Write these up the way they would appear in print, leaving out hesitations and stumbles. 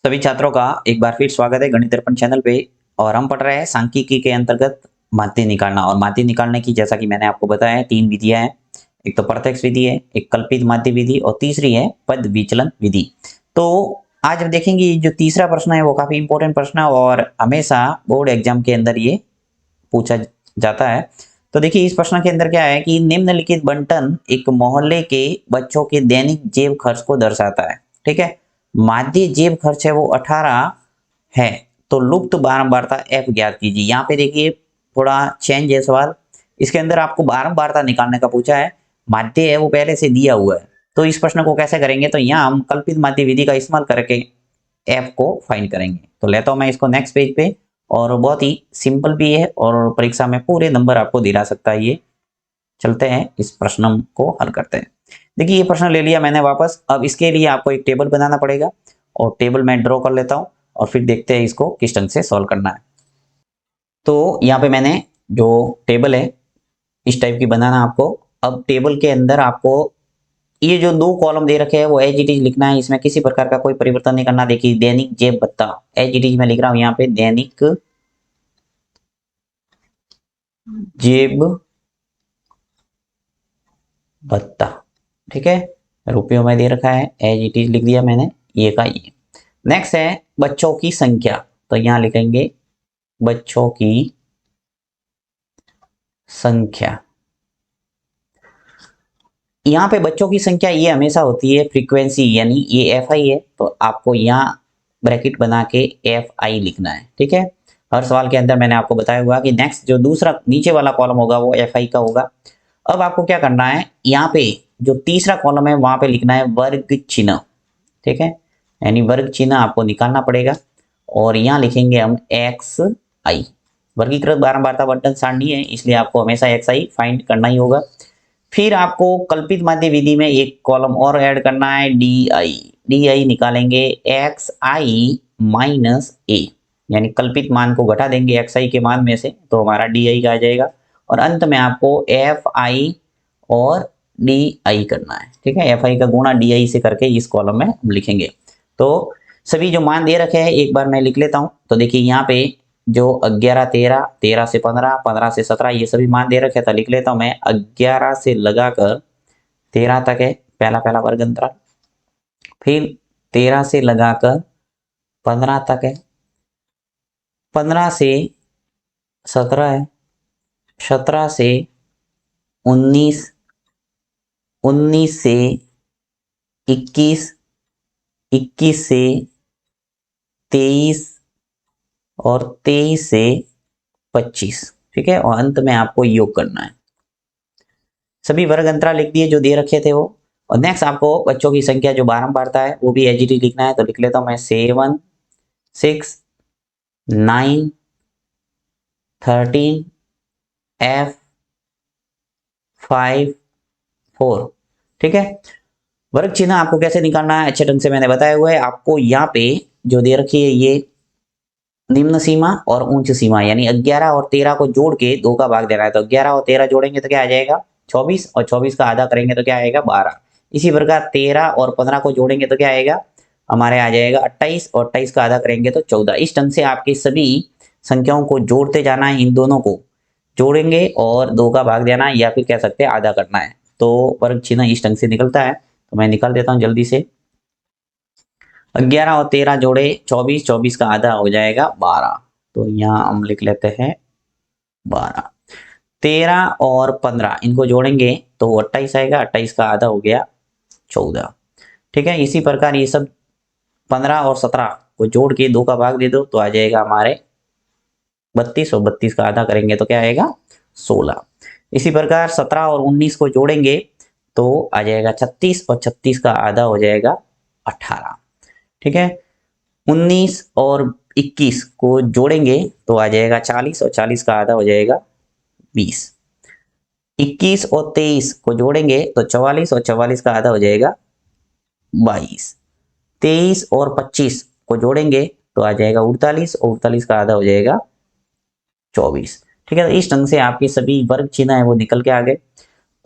सभी छात्रों का एक बार फिर स्वागत है गणित दर्पण चैनल पे। और हम पढ़ रहे हैं सांख्यिकी के अंतर्गत माध्य निकालना। और माध्य निकालने की जैसा कि मैंने आपको बताया है 3 विधियां हैं। एक तो प्रत्यक्ष विधि है, एक कल्पित माध्य विधि और तीसरी है पद विचलन विधि। तो आज हम देखेंगे जो तीसरा प्रश्न है वो काफी इंपॉर्टेंट प्रश्न है और हमेशा बोर्ड एग्जाम के अंदर ये पूछा जाता है। तो देखिए इस प्रश्न के अंदर क्या है कि निम्नलिखित बंटन एक मोहल्ले के बच्चों के दैनिक जेब खर्च को दर्शाता है। ठीक है, माध्य जेब खर्च है वो 18 है। तो लुप्त बारंबारता एफ ज्ञात कीजिए। यहाँ पे देखिए थोड़ा चेंज है सवाल। इसके अंदर आपको बारंबारता निकालने का पूछा है, माध्य है वो पहले से दिया हुआ है। तो इस प्रश्न को कैसे करेंगे, तो यहाँ हम कल्पित माध्य विधि का इस्तेमाल करके एफ को फाइंड करेंगे। तो लेता हूं मैं इसको नेक्स्ट पेज पे। और बहुत ही सिंपल भी है और परीक्षा में पूरे नंबर आपको दिला सकता है ये। चलते हैं इस प्रश्न को हल करते हैं। देखिए ये प्रश्न ले लिया मैंने वापस। अब इसके लिए आपको एक टेबल बनाना पड़ेगा और टेबल मैं ड्रॉ कर लेता हूं और फिर देखते हैं इसको किस ढंग से सॉल्व करना है। तो यहाँ पे मैंने जो टेबल है इस टाइप की बनाना आपको। अब टेबल के अंदर आपको ये जो 2 कॉलम दे रखे हैं वो एज इट इज लिखना है, इसमें किसी प्रकार का कोई परिवर्तन नहीं करना। देखिए दैनिक जेब भत्ता एज इट इज मैं लिख रहा हूं यहाँ पे, दैनिक जेब भत्ता। ठीक है, रुपयों में दे रखा है, एज इट इज लिख दिया मैंने ये का ये। नेक्स्ट है बच्चों की संख्या। तो यहां लिखेंगे बच्चों की संख्या। यहाँ पे बच्चों की संख्या ये हमेशा होती है फ्रीक्वेंसी, यानी ये एफ आई है तो आपको यहाँ ब्रैकेट बना के एफ आई लिखना है। ठीक है, हर सवाल के अंदर मैंने आपको बताया हुआ कि नेक्स्ट जो दूसरा नीचे वाला कॉलम होगा वो एफ आई का होगा। अब आपको क्या करना है, यहाँ पे जो तीसरा कॉलम है वहां पे लिखना है वर्ग चिन्ह। ठीक है, यानी वर्ग चिन्ह आपको निकालना पड़ेगा और यहाँ लिखेंगे हम एक्स आई। वर्गीकृत बारंबारता बंटन सारणी है इसलिए आपको हमेशा एक्स आई फाइंड करना ही होगा। फिर आपको कल्पित माध्य विधि में एक कॉलम और ऐड करना है डी आई। डी आई निकालेंगे एक्स आई माइनस ए, यानी कल्पित मान को घटा देंगे एक्स आई के मान में से तो हमारा डी आई का आ जाएगा। और अंत में आपको एफ आई और डी आई करना है। ठीक है, एफ आई का गुणा डी आई से करके इस कॉलम में हम लिखेंगे। तो सभी जो मान दे रखे हैं एक बार मैं लिख लेता हूं। तो देखिए यहाँ पे जो 11 13, 13 से 15, 15 से 17 ये सभी मान दे रखे था, लिख लेता हूं मैं। 11 से लगाकर 13 तक है पहला पहला वर्ग अंतराल, फिर 13 से लगाकर 15 तक है, 15 से 17 है, 17 से 19, 19 से 21, 21 से 23 और 23 से 25। ठीक है, और अंत में आपको योग करना है। सभी वर्ग अंतराल लिख दिए जो दे रखे थे वो। और नेक्स्ट आपको बच्चों की संख्या जो बारंबारता है वो भी एज इट इज लिखना है। तो लिख लेता हूं मैं 7 6 9 13 F 5 4। ठीक है, वर्ग चिन्ह आपको कैसे निकालना है अच्छे ढंग से मैंने बताया हुआ है। आपको यहाँ पे जो दे रखी है ये निम्न सीमा और उच्च सीमा, यानी 11 और 13 को जोड़ के 2 का भाग देना है। तो 11 और 13 जोड़ेंगे तो क्या आ जाएगा 24, और 24 का आधा करेंगे तो क्या आएगा 12। इसी प्रकार 13 और 15 को जोड़ेंगे तो क्या आएगा हमारे आ जाएगा 28, और 28 का आधा करेंगे तो 14। इस ढंग से आपकी सभी संख्याओं को जोड़ते जाना है, इन दोनों को जोड़ेंगे और 2 का भाग देना है या फिर कह सकते हैं आधा करना है। तो वर्ग चिन्ह इस ढंग से निकलता है। तो मैं निकाल देता हूँ जल्दी से। 11 और 13 जोड़े 24, 24 का आधा हो जाएगा 12। तो यहाँ हम लिख लेते हैं 12। 13 और 15 इनको जोड़ेंगे तो 28 आएगा, 28 का आधा हो गया 14। ठीक है, इसी प्रकार ये सब 15 और 17 को जोड़ के 2 का भाग दे दो तो आ जाएगा हमारे 32, और 32 का आधा करेंगे तो क्या आएगा 16। इसी प्रकार 17 और 19 को जोड़ेंगे तो आ जाएगा 36, और 36 का आधा हो जाएगा 18। ठीक है, 19 और 21 को जोड़ेंगे तो आ जाएगा 40, और 40 का आधा हो जाएगा 20। 21 और 23 को जोड़ेंगे तो 44, और 44 का आधा हो जाएगा 22। 23 और 25 को जोड़ेंगे तो आ जाएगा 48, और 48 का आधा हो जाएगा 24। ठीक है, तो इस ढंग से आपके सभी वर्ग चिन्ह है वो निकल के आ गए।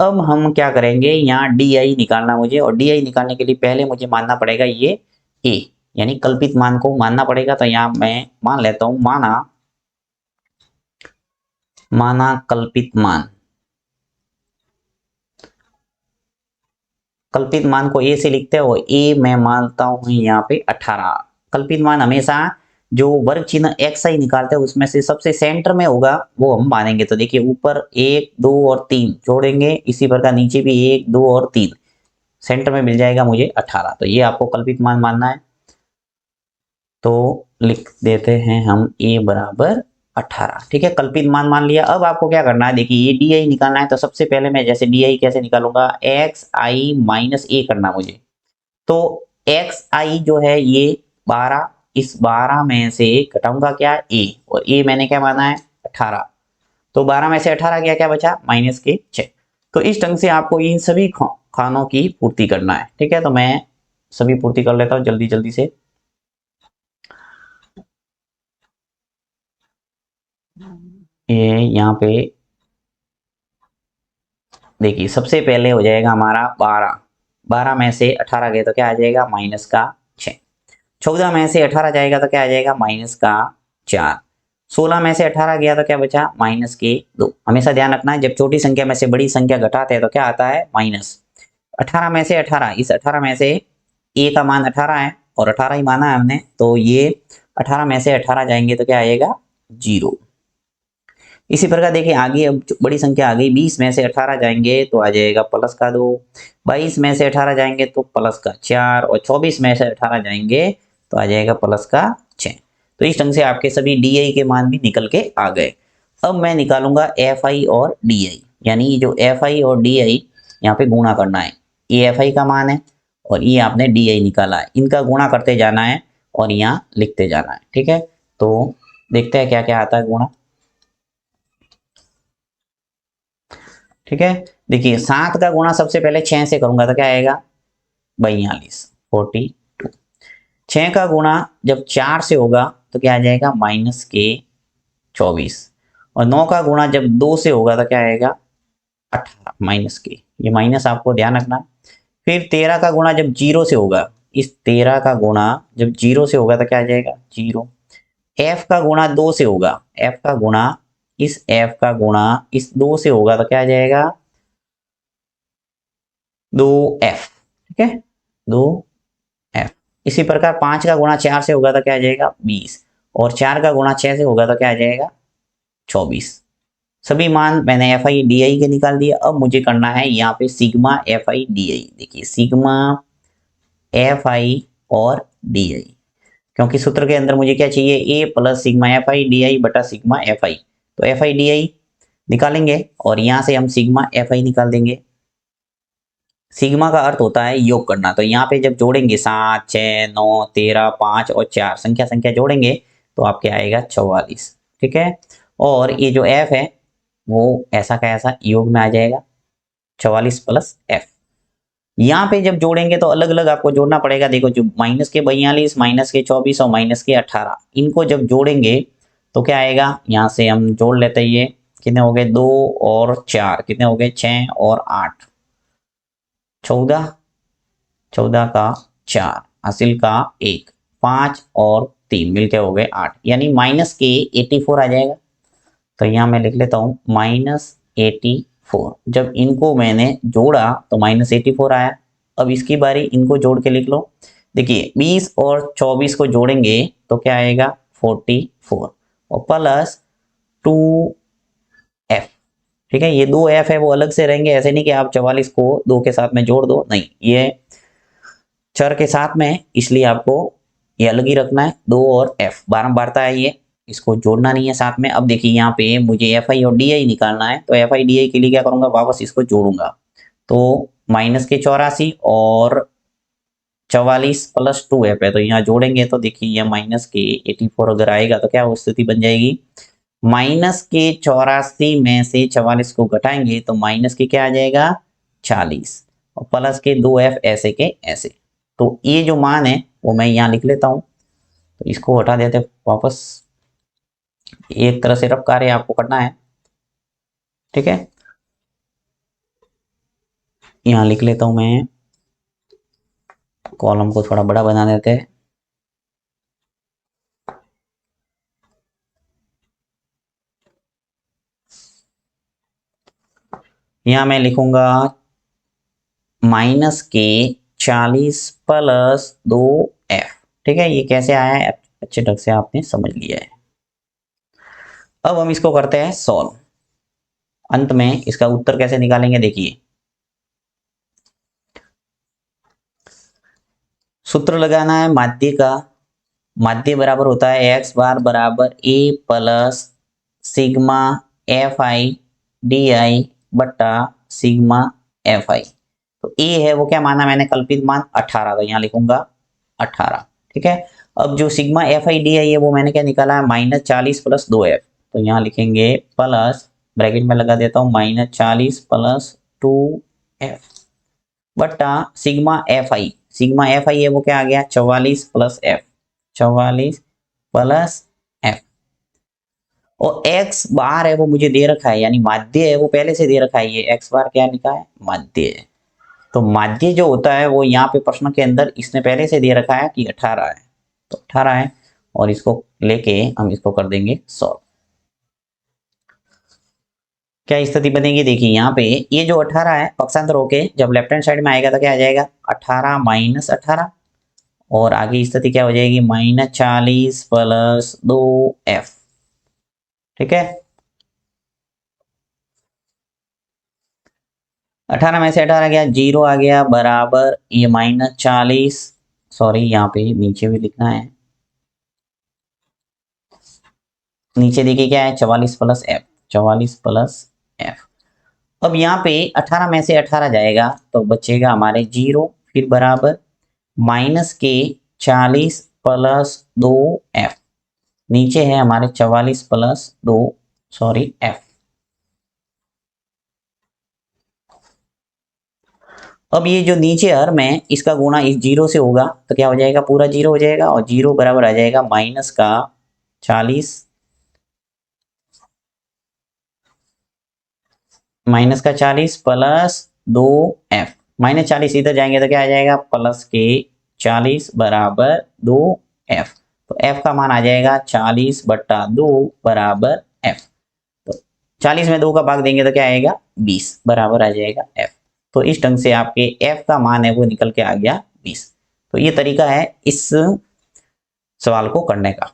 अब हम क्या करेंगे, यहाँ डी आई निकालना मुझे, और डी आई निकालने के लिए पहले मुझे मानना पड़ेगा ये ए। यानी कल्पित मान को मानना पड़ेगा। तो यहाँ मैं मान लेता हूं, माना कल्पित मान। कल्पित मान को ए से लिखते हो, ए मैं मानता हूं यहाँ पे 18। कल्पित मान हमेशा जो वर्ग चिन्ह एक्स आई निकालते हैं उसमें से सबसे सेंटर में होगा वो हम मानेंगे। तो देखिए ऊपर 1 2 और 3 जोड़ेंगे, इसी प्रकार नीचे भी 1 2 और 3, सेंटर में मिल जाएगा मुझे 18। तो ये आपको कल्पित मान मानना है। तो लिख देते हैं हम ए बराबर 18। ठीक है, कल्पित मान मान लिया। अब आपको क्या करना है, देखिए ये डी आई निकालना है। तो सबसे पहले मैं जैसे डी आई कैसे निकालूंगा, एक्स आई माइनस ए करना मुझे। तो एक्स आई जो है ये 12, इस 12 में से घटाऊंगा क्या, ए, और ए मैंने क्या माना है 18। तो 12 में से 18 गया, क्या बचा माइनस के 6। तो इस ढंग से आपको इन सभी खानों की पूर्ति करना है। ठीक है, तो मैं सभी पूर्ति कर लेता हूँ जल्दी जल्दी से। ये यहाँ पे देखिए सबसे पहले हो जाएगा हमारा 12, 12 में से 18 गए तो क्या आ जाएगा माइनस का 6। 14 में से 18 जाएगा तो क्या आ जाएगा माइनस का 4। 16 में से 18 गया तो क्या बचा माइनस के 2। हमेशा ध्यान रखना है जब छोटी संख्या में से बड़ी संख्या घटाते हैं तो क्या आता है माइनस। 18 में से 18, इस 18 में से ए का मान 18 है और 18 ही माना है हमने, तो ये 18 में से 18 जाएंगे तो क्या आएगा 0। इसी प्रकार देखिए आगे अब बड़ी संख्या आ गई, 20 में से 18 जाएंगे तो आ जाएगा प्लस का 2, 22 में से 18 जाएंगे तो प्लस का 4, और 24 में से 18 जाएंगे तो आ जाएगा प्लस का 6। तो इस ढंग से आपके सभी डी आई के मान भी निकल के आ गए। अब मैं निकालूंगा एफ आई और डी आई, यानी जो एफ आई और डी आई यहाँ पे गुणा करना है। ये एफ आई का मान है और ये आपने डी आई निकाला है, इनका गुणा करते जाना है और यहाँ लिखते जाना है। ठीक है, तो देखते हैं क्या क्या आता है गुणा। ठीक है, देखिए 7 का गुणा सबसे पहले 6 से करूंगा तो क्या आएगा 42, 42। 6 का गुणा जब 4 से होगा तो क्या आ जाएगा माइनस के 24, और 9 का गुणा जब 2 से होगा तो क्या आएगा 18 माइनस के, ये माइनस आपको ध्यान रखना है। फिर 13 का गुणा जब 0 से होगा, इस 13 का गुणा जब 0 से होगा तो क्या आ जाएगा 0। एफ का गुणा 2 से होगा, एफ का गुणा इस एफ का गुणा इस 2 से होगा तो क्या आ जाएगा 2f। ठीक है, 2f। इसी प्रकार 5 का गुणा 4 से होगा तो क्या आ जाएगा 20, और 4 का गुणा 6 से होगा तो क्या आ जाएगा 24। सभी मान मैंने एफ आई डी आई के निकाल दिया। अब मुझे करना है यहाँ पे सिग्मा एफ आई डी आई। देखिए सिग्मा एफ आई और डी आई, क्योंकि सूत्र के अंदर मुझे क्या चाहिए A plus sigma F I D I बटा सिग्मा एफ आई। तो एफ आई डी आई निकालेंगे और यहाँ से हम सिग्मा एफ आई निकाल देंगे। सिग्मा का अर्थ होता है योग करना, तो यहाँ पे जब जोड़ेंगे 7 6 9 13 5 और 4 संख्या संख्या जोड़ेंगे तो आपके आएगा 44। ठीक है, और ये जो f है वो ऐसा का ऐसा योग में आ जाएगा 44 प्लस f। यहाँ पे जब जोड़ेंगे तो अलग अलग आपको जोड़ना पड़ेगा। देखो जो माइनस के 42 माइनस के 24 और माइनस के 18, इनको जब जोड़ेंगे तो क्या आएगा, यहाँ से हम जोड़ लेते हैं। ये कितने हो गए 2 और 4 कितने हो गए 6 और 8, 14, 14 का 4 हासिल का 1, 5 और 3 मिलके हो गए 8, यानी माइनस के 84 आ जाएगा। तो यहाँ मैं लिख लेता हूँ माइनस 84। जब इनको मैंने जोड़ा तो माइनस 84 आया। अब इसकी बारी इनको जोड़ के लिख लो। देखिए 20 और 24 को जोड़ेंगे तो क्या आएगा 44 और प्लस 2f। ठीक है, ये 2f है वो अलग से रहेंगे, ऐसे नहीं कि आप 44 को 2 के साथ में जोड़ दो, नहीं, ये चर के साथ में, इसलिए आपको ये अलग ही रखना है। 2 और f बारंबारता है ये, इसको जोड़ना नहीं है साथ में। अब देखिए यहाँ पे मुझे एफ आई और डी आई निकालना है, तो एफ आई डी आई के लिए क्या करूंगा वापस इसको जोड़ूंगा। तो माइनस के 84 और 44 प्लस 2f है, तो यहाँ जोड़ेंगे तो देखिए यह माइनस के 84 अगर आएगा तो क्या स्थिति बन जाएगी, माइनस के 84 में से 44 को घटाएंगे तो माइनस के क्या आ जाएगा 40, और प्लस के 2f ऐसे के ऐसे। तो ये जो मान है वो मैं यहाँ लिख लेता हूँ। तो इसको हटा देते वापस, एक तरह से रफ कार्य आपको करना है। ठीक है, यहाँ लिख लेता हूं मैं, कॉलम को थोड़ा बड़ा बना देते हैं। यहाँ मैं लिखूंगा माइनस के 40 प्लस 2f। ठीक है, ये कैसे आया है अच्छे ढंग से आपने समझ लिया है। अब हम इसको करते हैं सॉल्व। अंत में इसका उत्तर कैसे निकालेंगे देखिए, सूत्र लगाना है माध्य का। माध्य बराबर होता है एक्स बार बराबर A plus sigma F I D I बट्टा सिग्मा एफ आई। तो ए है वो क्या माना मैंने, कल्पित मान 18, तो यहाँ लिखूंगा 18। ठीक है, अब जो सिग्मा एफ आई डी आई है वो मैंने क्या निकाला है, -40 प्लस 2f। तो यहाँ लिखेंगे प्लस, ब्रैकेट में लगा देता हूँ, -40 प्लस 2f बट्टा सिग्मा एफ आई है वो क्या आ गया, 44 प्लस एफ, 44 प्लस एफ। और एक्स बार है वो मुझे दे रखा है, यानी माध्य है वो पहले से दे रखा है, ये एक्स बार क्या लिखा है, माध्य है। तो माध्य जो होता है वो यहाँ पे प्रश्न के अंदर इसने पहले से दे रखा है कि 18 है, तो 18 है, और इसको लेके हम इसको कर देंगे सॉल्व। क्या स्थिति बनेगी देखिए, यहाँ पे ये जो 18 है पक्षांतर होके जब लेफ्ट हैंड साइड में आएगा तो क्या आ जाएगा, 18 माइनस 18, और आगे स्थिति क्या हो जाएगी, -40 प्लस 2f। ठीक है, 18 में से 18 गया, 0 आ गया, बराबर ये -40, सॉरी यहाँ पे नीचे भी लिखना है, नीचे देखिए क्या है, 44 प्लस एफ, 44 प्लस एफ। अब यहाँ पे 18 में से 18 जाएगा तो बचेगा हमारे 0, फिर बराबर माइनस के 40 प्लस 2f, नीचे है हमारे 44 प्लस 2 सॉरी f। अब ये जो नीचे हर में इसका गुणा इस 0 से होगा तो क्या हो जाएगा, पूरा 0 हो जाएगा, और 0 बराबर आ जाएगा माइनस का 40 प्लस 2f, -40 इधर जाएंगे तो क्या आ जाएगा, प्लस के 40 बराबर 2f। तो f का मान आ जाएगा 40 बट्टा 2 बराबर f। तो 40 में 2 का भाग देंगे तो क्या आएगा, 20 बराबर आ जाएगा f। तो इस ढंग से आपके f का मान है वो निकल के आ गया 20। तो ये तरीका है इस सवाल को करने का।